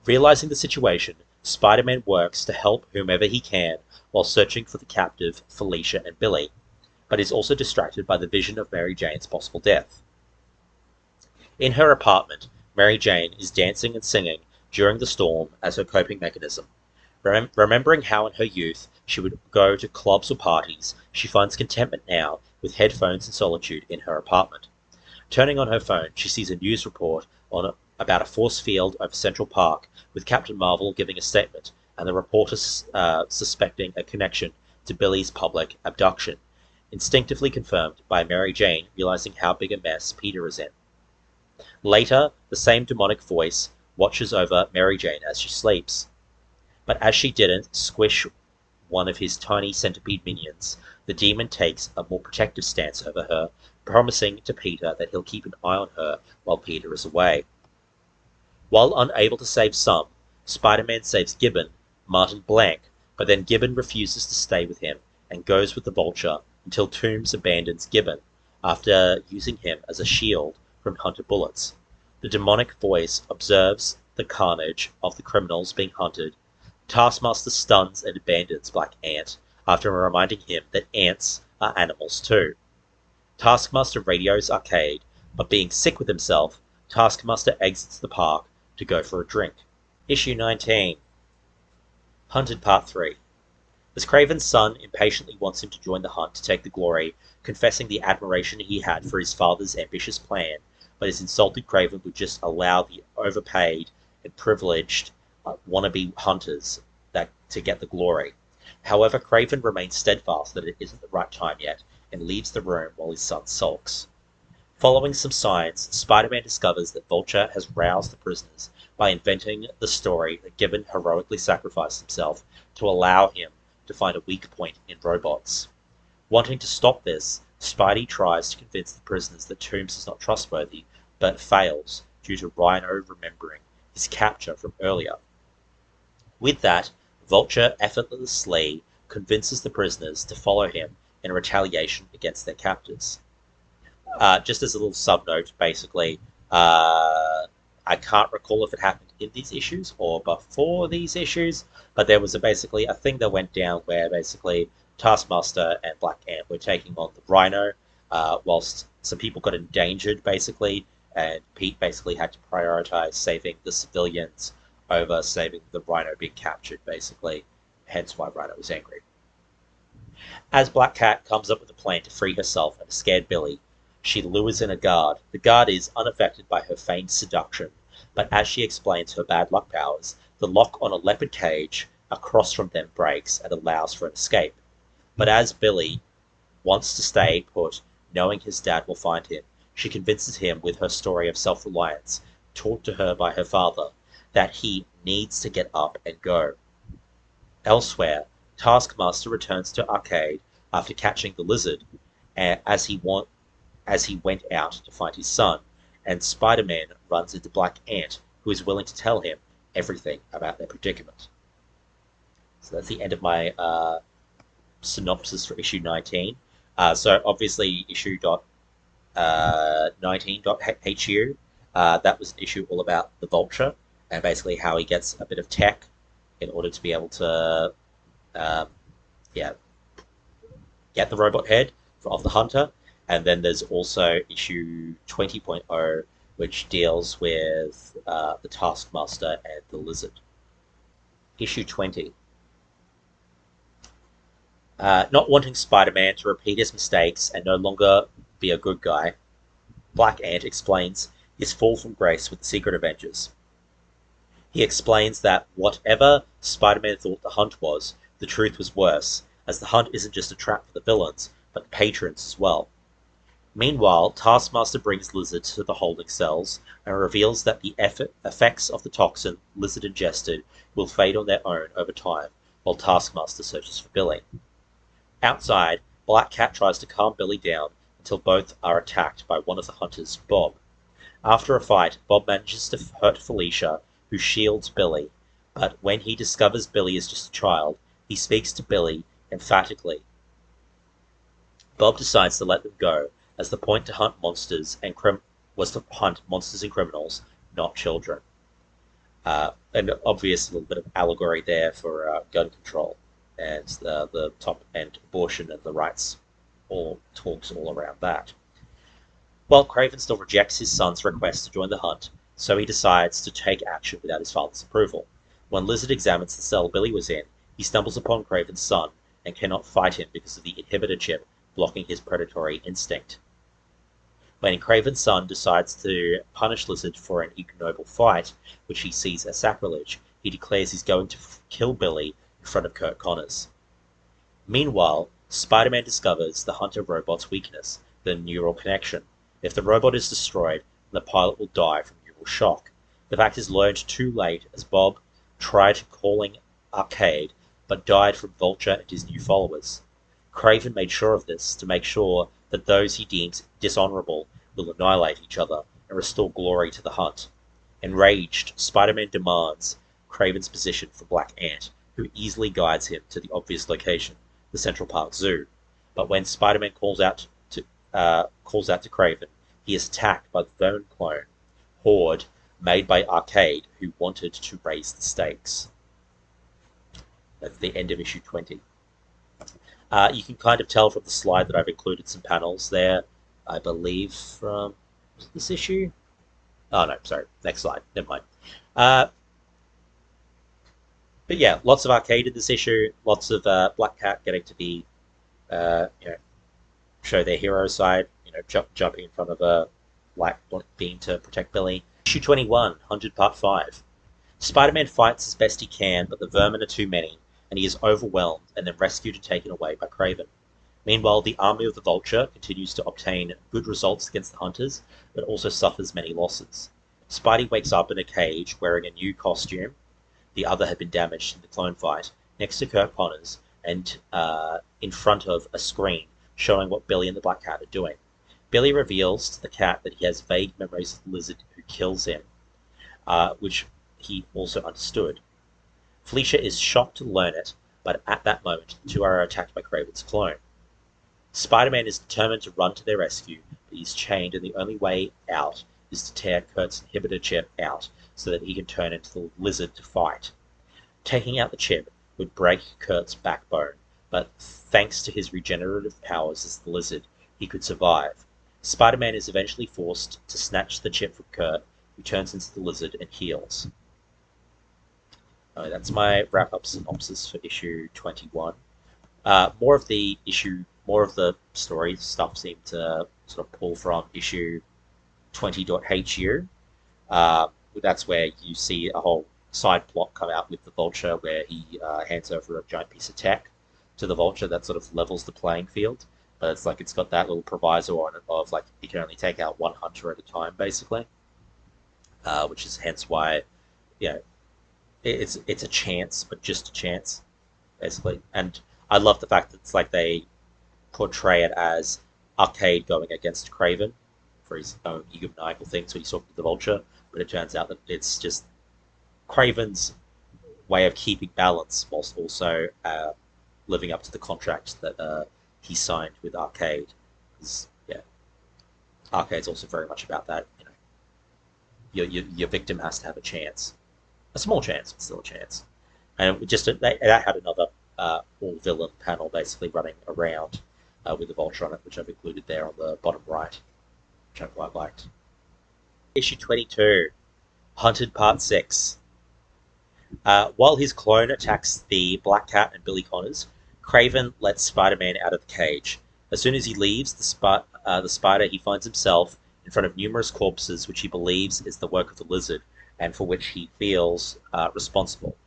Realizing the situation, Spider-Man works to help whomever he can while searching for the captive Felicia and Billy, but is also distracted by the vision of Mary Jane's possible death. In her apartment, Mary Jane is dancing and singing during the storm as her coping mechanism. Remembering how in her youth she would go to clubs or parties, she finds contentment now with headphones and solitude in her apartment. Turning on her phone, she sees a news report about a force field over Central Park, with Captain Marvel giving a statement, and the reporter suspecting a connection to Billy's public abduction, instinctively confirmed by Mary Jane realizing how big a mess Peter is in. Later, the same demonic voice watches over Mary Jane as she sleeps. But as she didn't squish one of his tiny centipede minions, the demon takes a more protective stance over her, promising to Peter that he'll keep an eye on her while Peter is away. While unable to save some, Spider-Man saves Gibbon, Martin Blank, but then Gibbon refuses to stay with him and goes with the Vulture until Toombs abandons Gibbon after using him as a shield from hunter bullets. The demonic voice observes the carnage of the criminals being hunted. Taskmaster stuns and abandons Black Ant after reminding him that ants are animals too. Taskmaster radios Arcade, but being sick with himself, Taskmaster exits the park to go for a drink. Issue 19. Hunted Part 3. As Kraven's son impatiently wants him to join the hunt to take the glory, confessing the admiration he had for his father's ambitious plan, but his insulted Kraven would just allow the overpaid and privileged wannabe hunters to get the glory. However, Kraven remains steadfast that it isn't the right time yet and leaves the room while his son sulks. Following some signs, Spider-Man discovers that Vulture has roused the prisoners by inventing the story that Gibbon heroically sacrificed himself to allow him to find a weak point in robots. Wanting to stop this, Spidey tries to convince the prisoners that Toombs is not trustworthy, but fails due to Rhino remembering his capture from earlier. With that, Vulture effortlessly convinces the prisoners to follow him in retaliation against their captors. Just as a little sub-note, basically, I can't recall if it happened in these issues or before these issues, but there was basically a thing that went down where basically Taskmaster and Black Ant were taking on the Rhino, whilst some people got endangered, basically, and Pete basically had to prioritize saving the civilians over saving the Rhino being captured, basically, hence why Rhino was angry. As Black Cat comes up with a plan to free herself and a scared Billy, she lures in a guard. The guard is unaffected by her feigned seduction, but as she explains her bad luck powers, the lock on a leopard cage across from them breaks and allows for an escape. But as Billy wants to stay put, knowing his dad will find him, she convinces him with her story of self-reliance, taught to her by her father, that he needs to get up and go. Elsewhere, Taskmaster returns to Arcade after catching the lizard, as he went out to find his son, and Spider-Man runs into Black Ant, who is willing to tell him everything about their predicament. So that's the end of my synopsis for issue 19. So obviously issue 19.hu, that was an issue all about the Vulture, and basically how he gets a bit of tech in order to be able to get the robot head of the Hunter. And then there's also issue 20.0, which deals with the Taskmaster and the Lizard. Issue 20. Not wanting Spider-Man to repeat his mistakes and no longer be a good guy, Black Ant explains his fall from grace with the Secret Avengers. He explains that whatever Spider-Man thought the Hunt was, the truth was worse, as the Hunt isn't just a trap for the villains, but the patrons as well. Meanwhile, Taskmaster brings Lizard to the holding cells and reveals that the effects of the toxin Lizard ingested will fade on their own over time, while Taskmaster searches for Billy. Outside, Black Cat tries to calm Billy down until both are attacked by one of the hunters, Bob. After a fight, Bob manages to hurt Felicia, who shields Billy, but when he discovers Billy is just a child, he speaks to Billy emphatically. Bob decides to let them go, as the point to hunt monsters was to hunt monsters and criminals, not children. And obvious little bit of allegory there for gun control and the top end abortion and the rights, all talks all around that. Well, Kraven still rejects his son's request to join the hunt, so he decides to take action without his father's approval. When Lizard examines the cell Billy was in, he stumbles upon Kraven's son and cannot fight him because of the inhibitor chip blocking his predatory instinct. When Kraven's son decides to punish Lizard for an ignoble fight, which he sees as sacrilege, he declares he's going to kill Billy in front of Kurt Connors. Meanwhile, Spider-Man discovers the Hunter robot's weakness, the neural connection. If the robot is destroyed, the pilot will die from neural shock. The fact is learned too late, as Bob tried calling Arcade, but died from Vulture and his new followers. Kraven made sure of this to make sure that those he deems dishonorable will annihilate each other and restore glory to the Hunt. Enraged, Spider-Man demands Kraven's position for Black Ant, who easily guides him to the obvious location, the Central Park Zoo. But when Spider-Man calls out to Kraven, he is attacked by the Vermin clone horde made by Arcade, who wanted to raise the stakes. That's the end of issue 20. You can kind of tell from the slide that I've included some panels there, I believe from this issue. Oh no, sorry, next slide, never mind. But yeah, lots of Arcade in this issue, lots of Black Cat getting to be, show their hero side, jumping in front of black beam to protect Billy. Issue 21, Hunted Part 5. Spider-Man fights as best he can, but the vermin are too many, and he is overwhelmed and then rescued and taken away by Kraven. Meanwhile, the army of the Vulture continues to obtain good results against the Hunters, but also suffers many losses. Spidey wakes up in a cage wearing a new costume. The other had been damaged in the clone fight, next to Kirk Connors, and in front of a screen showing what Billy and the Black Cat are doing. Billy reveals to the cat that he has vague memories of the lizard who kills him, which he also understood. Felicia is shocked to learn it, but at that moment, the two are attacked by Kraven's clone. Spider-Man is determined to run to their rescue, but he's chained, and the only way out is to tear Kurt's inhibitor chip out so that he can turn into the lizard to fight. Taking out the chip would break Kurt's backbone, but thanks to his regenerative powers as the lizard, he could survive. Spider-Man is eventually forced to snatch the chip from Kurt, who turns into the lizard and heals. That's my wrap-up synopsis for issue 21. More of the story stuff seemed to sort of pull from issue 20.hu. That's where you see a whole side plot come out with the Vulture, where he hands over a giant piece of tech to the Vulture that sort of levels the playing field. But it's got that little proviso on it of you can only take out one hunter at a time, basically, which is hence why it's a chance, but just a chance, basically. And I love the fact that it's they portray it as Arcade going against Kraven for his own egomaniacal things when he's talking to the Vulture, but it turns out that it's just Kraven's way of keeping balance whilst also living up to the contract that he signed with Arcade. Arcade's also very much about that. Your victim has to have a chance, a small chance, but still a chance. And that had another all-villain panel basically running around with the Vulture on it, which I've included there on the bottom right, which I quite liked. Issue 22, Hunted Part 6. While his clone attacks the Black Cat and Billy Connors, Kraven lets Spider-Man out of the cage. As soon as he leaves the spider, he finds himself in front of numerous corpses which he believes is the work of the lizard, and for which he feels responsible.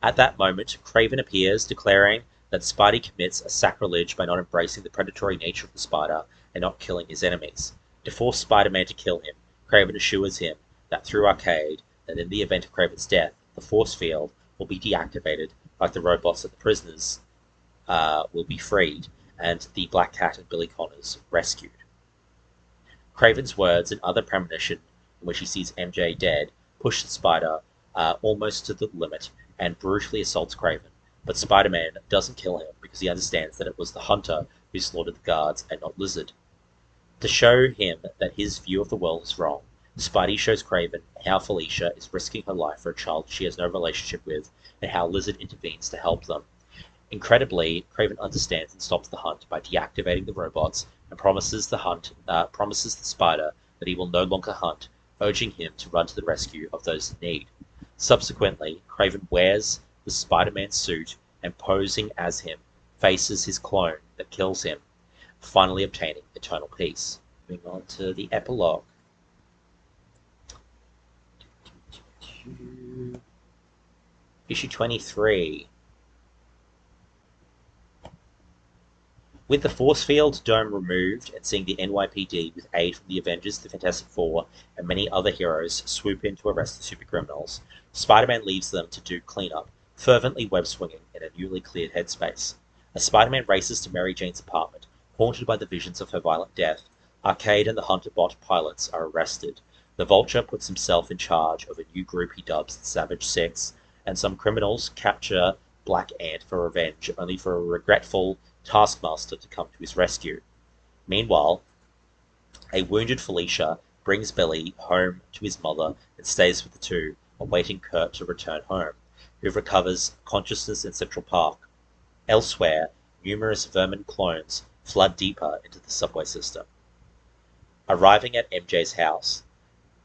At that moment, Kraven appears, declaring that Spidey commits a sacrilege by not embracing the predatory nature of the spider and not killing his enemies. To force Spider-Man to kill him, Kraven assures him that through Arcade, that in the event of Kraven's death, the force field will be deactivated, like the robots that the prisoners will be freed, and the Black Cat and Billy Connors rescued. Kraven's words and other premonition, in which he sees MJ dead, push the spider almost to the limit and brutally assaults Kraven. But Spider-Man doesn't kill him because he understands that it was the Hunter who slaughtered the guards and not Lizard. To show him that his view of the world is wrong, Spidey shows Kraven how Felicia is risking her life for a child she has no relationship with, and how Lizard intervenes to help them. Incredibly, Kraven understands and stops the hunt by deactivating the robots and promises the spider that he will no longer hunt, urging him to run to the rescue of those in need. Subsequently, Kraven wears the Spider-Man suit and, posing as him, faces his clone that kills him, finally obtaining eternal peace. Moving on to the epilogue. Issue 23. With the force field dome removed and seeing the NYPD with aid from the Avengers, the Fantastic Four, and many other heroes swoop in to arrest the supercriminals, Spider-Man leaves them to do cleanup, fervently web-swinging in a newly cleared headspace. As Spider-Man races to Mary Jane's apartment, haunted by the visions of her violent death, Arcade and the Hunter bot pilots are arrested. The Vulture puts himself in charge of a new group he dubs the Savage Six, and some criminals capture Black Ant for revenge, only for a regretful Taskmaster to come to his rescue. Meanwhile, a wounded Felicia brings Billy home to his mother and stays with the two, awaiting Kurt to return home, who recovers consciousness in Central Park. Elsewhere, numerous vermin clones flood deeper into the subway system. Arriving at MJ's house,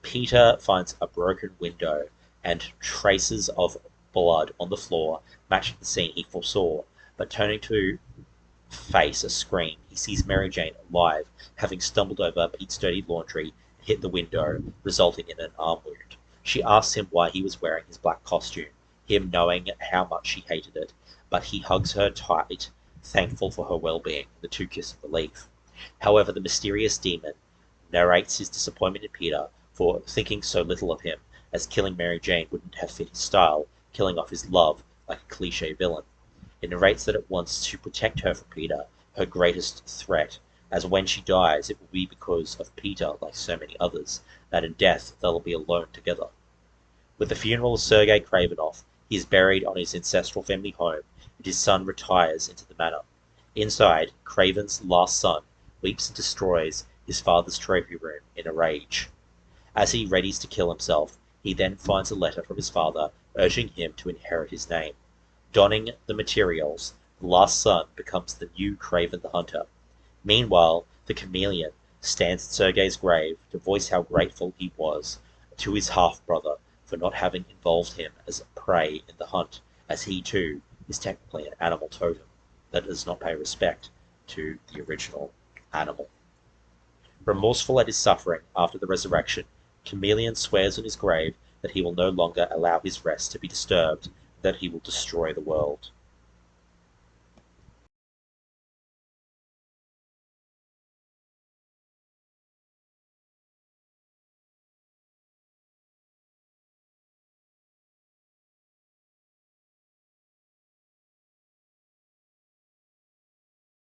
Peter finds a broken window and traces of blood on the floor, matching the scene he foresaw, but turning to face a scream, he sees Mary Jane alive, having stumbled over Pete's dirty laundry hit the window, resulting in an arm wound. She asks him why he was wearing his black costume, him knowing how much she hated it, but he hugs her tight, thankful for her well-being. The two kiss and leave. However, the mysterious demon narrates his disappointment in Peter for thinking so little of him, as killing Mary Jane wouldn't have fit his style, killing off his love like a cliche villain. It narrates that it wants to protect her from Peter, her greatest threat, as when she dies it will be because of Peter, like so many others, that in death they'll be alone together. With the funeral of Sergei Kravinoff, he is buried on his ancestral family home, and his son retires into the manor. Inside, Kraven's last son weeps and destroys his father's trophy room in a rage. As he readies to kill himself, he then finds a letter from his father urging him to inherit his name. Donning the materials, the last son becomes the new Kraven the Hunter. Meanwhile, the chameleon stands at Sergei's grave to voice how grateful he was to his half-brother for not having involved him as prey in the hunt, as he too is technically an animal totem that does not pay respect to the original animal. Remorseful at his suffering after the resurrection, Chameleon swears on his grave that he will no longer allow his rest to be disturbed, that he will destroy the world.